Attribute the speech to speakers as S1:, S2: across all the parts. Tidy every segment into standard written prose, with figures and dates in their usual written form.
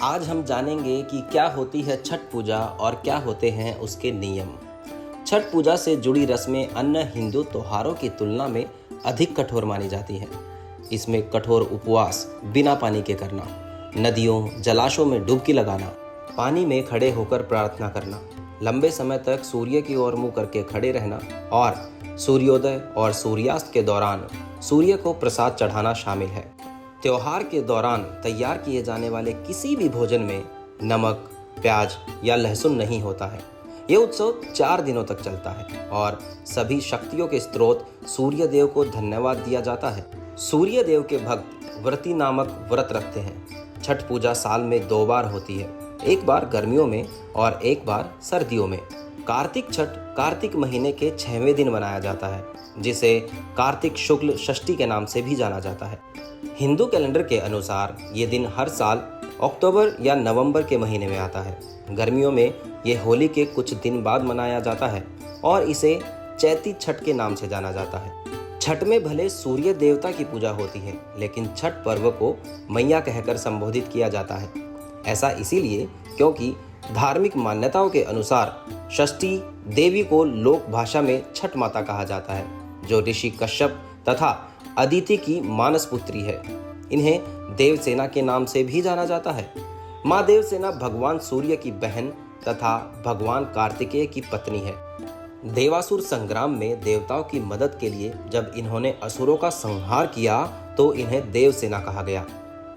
S1: आज हम जानेंगे कि क्या होती है छठ पूजा और क्या होते हैं उसके नियम। छठ पूजा से जुड़ी रस्में अन्य हिंदू त्योहारों की तुलना में अधिक कठोर मानी जाती हैं। इसमें कठोर उपवास, बिना पानी के करना, नदियों जलाशयों में डुबकी लगाना, पानी में खड़े होकर प्रार्थना करना, लंबे समय तक सूर्य की ओर मुंह करके खड़े रहना और सूर्योदय और सूर्यास्त के दौरान सूर्य को प्रसाद चढ़ाना शामिल है। त्योहार के दौरान तैयार किए जाने वाले किसी भी भोजन में नमक, प्याज या लहसुन नहीं होता है। ये उत्सव 4 दिनों तक चलता है और सभी शक्तियों के स्रोत सूर्य देव को धन्यवाद दिया जाता है। सूर्य देव के भक्त व्रती नामक व्रत रखते हैं। छठ पूजा साल में 2 बार होती है, एक बार गर्मियों में और एक बार सर्दियों में। कार्तिक छठ कार्तिक महीने के 6वें दिन मनाया जाता है, जिसे कार्तिक शुक्ल षष्ठी के नाम से भी जाना जाता है। हिंदू कैलेंडर के अनुसार ये दिन हर साल अक्टूबर या नवंबर के महीने में आता है। गर्मियों में ये होली के कुछ दिन बाद मनाया जाता है और इसे चैती छठ के नाम से जाना जाता है। छठ में भले सूर्य देवता की पूजा होती है, लेकिन छठ पर्व को मैया कहकर संबोधित किया जाता है। ऐसा इसीलिए क्योंकि धार्मिक मान्यताओं के अनुसार षष्ठी देवी को लोक भाषा में छठ माता कहा जाता है, जो ऋषि कश्यप तथा अदिति की मानस पुत्री है। इन्हें देवसेना के नाम से भी जाना जाता है। माँ देवसेना भगवान सूर्य की बहन तथा भगवान कार्तिकेय की पत्नी है। देवासुर संग्राम में देवताओं की मदद के लिए जब इन्होंने असुरों का संहार किया तो इन्हें देवसेना कहा गया।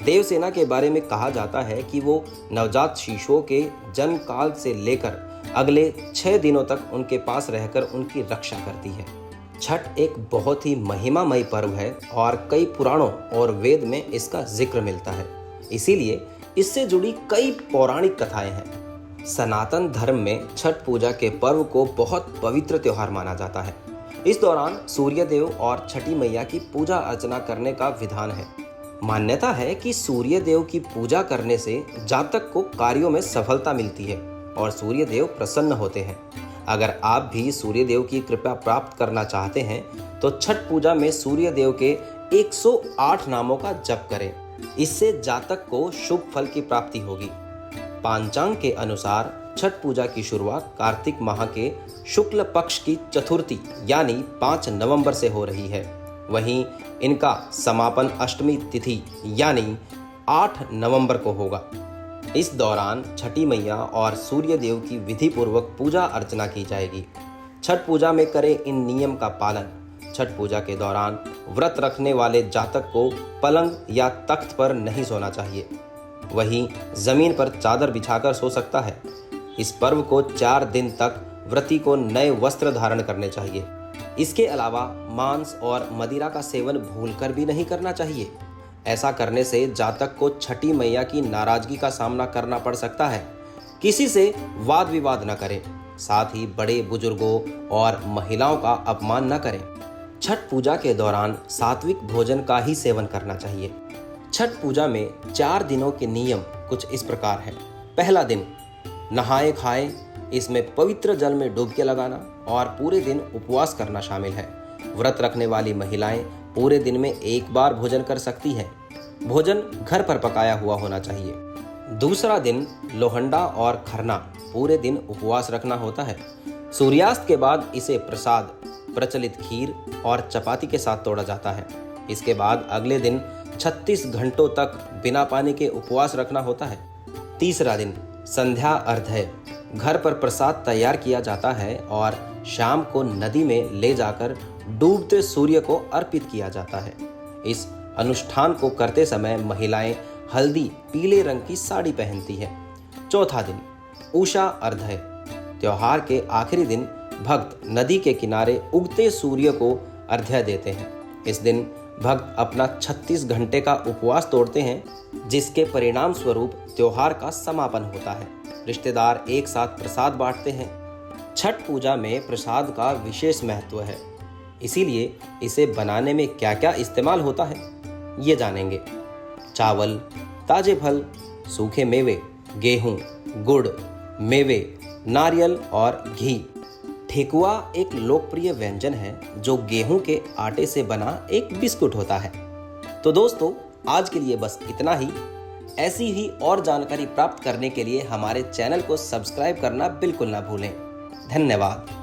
S1: देवसेना के बारे में कहा जाता है कि वो नवजात शिशुओं के जन्म काल से लेकर अगले 6 दिनों तक उनके पास रहकर उनकी रक्षा करती है। छठ एक बहुत ही महिमामय पर्व है और कई पुराणों और वेद में इसका जिक्र मिलता है। इसीलिए इससे जुड़ी कई पौराणिक कथाएं हैं। सनातन धर्म में छठ पूजा के पर्व को बहुत पवित्र त्योहार माना जाता है। इस दौरान सूर्य देव और छठी मैया की पूजा अर्चना करने का विधान है। मान्यता है कि सूर्य देव की पूजा करने से जातक को कार्यों में सफलता मिलती है और सूर्य देव प्रसन्न होते हैं। अगर आप भी सूर्य देव की कृपा प्राप्त करना चाहते हैं तो छठ पूजा में सूर्य देव के 108 नामों का जप करें। इससे जातक को शुभ फल की प्राप्ति होगी। पांचांग के अनुसार छठ पूजा की शुरुआत कार्तिक माह के शुक्ल पक्ष की चतुर्थी यानी 5 नवंबर से हो रही है। वहीं इनका समापन अष्टमी तिथि यानी 8 नवंबर को होगा। इस दौरान छठी मैया और सूर्य देव की विधि पूर्वक पूजा अर्चना की जाएगी। छठ पूजा में करें इन नियम का पालन। छठ पूजा के दौरान व्रत रखने वाले जातक को पलंग या तख्त पर नहीं सोना चाहिए, वहीं जमीन पर चादर बिछाकर सो सकता है। इस पर्व को 4 दिन तक व्रती को नए वस्त्र धारण करने चाहिए। इसके अलावा मांस और मदिरा का सेवन भूलकर भी नहीं करना चाहिए। ऐसा करने से जातक को छठी मैया की नाराजगी का सामना करना पड़ सकता है। किसी से वाद विवाद न करें, साथ ही बड़े बुजुर्गों और महिलाओं का अपमान न करें। छठ पूजा के दौरान सात्विक भोजन का ही सेवन करना चाहिए। छठ पूजा में 4 दिनों के नियम कुछ इस प्रकार है। पहला दिन नहाए खाए, इसमें पवित्र जल में डुबकी लगाना और पूरे दिन उपवास करना शामिल है। व्रत रखने वाली महिलाएं पूरे दिन में एक बार भोजन कर सकती हैं। भोजन घर पर पकाया हुआ होना चाहिए। दूसरा दिन लोहंडा और खरना, पूरे दिन उपवास रखना होता है। सूर्यास्त के बाद इसे प्रसाद, प्रचलित खीर और चपाती के साथ तोड़ा जाता है। इसके बाद अगले दिन 36 घंटों तक बिना पानी के उपवास रखना होता है। तीसरा दिन संध्या अर्घ्य, घर पर प्रसाद तैयार किया जाता है और शाम को नदी में ले जाकर डूबते सूर्य को अर्पित किया जाता है। इस अनुष्ठान को करते समय महिलाएं हल्दी पीले रंग की साड़ी पहनती हैं। चौथा दिन उषा अर्घ्य, त्योहार के आखिरी दिन भक्त नदी के किनारे उगते सूर्य को अर्घ्य देते हैं। इस दिन भक्त अपना 36 घंटे का उपवास तोड़ते हैं, जिसके परिणाम स्वरूप त्योहार का समापन होता है। रिश्तेदार एक साथ प्रसाद बांटते हैं। छठ पूजा में प्रसाद का विशेष महत्व है, इसीलिए इसे बनाने में क्या क्या इस्तेमाल होता है ये जानेंगे। चावल, ताजे फल, सूखे मेवे, गेहूं, गुड़, मेवे, नारियल और घी। ठेकुआ एक लोकप्रिय व्यंजन है जो गेहूं के आटे से बना एक बिस्कुट होता है। तो दोस्तों, आज के लिए बस इतना ही। ऐसी ही और जानकारी प्राप्त करने के लिए हमारे चैनल को सब्सक्राइब करना बिल्कुल ना भूलें। धन्यवाद।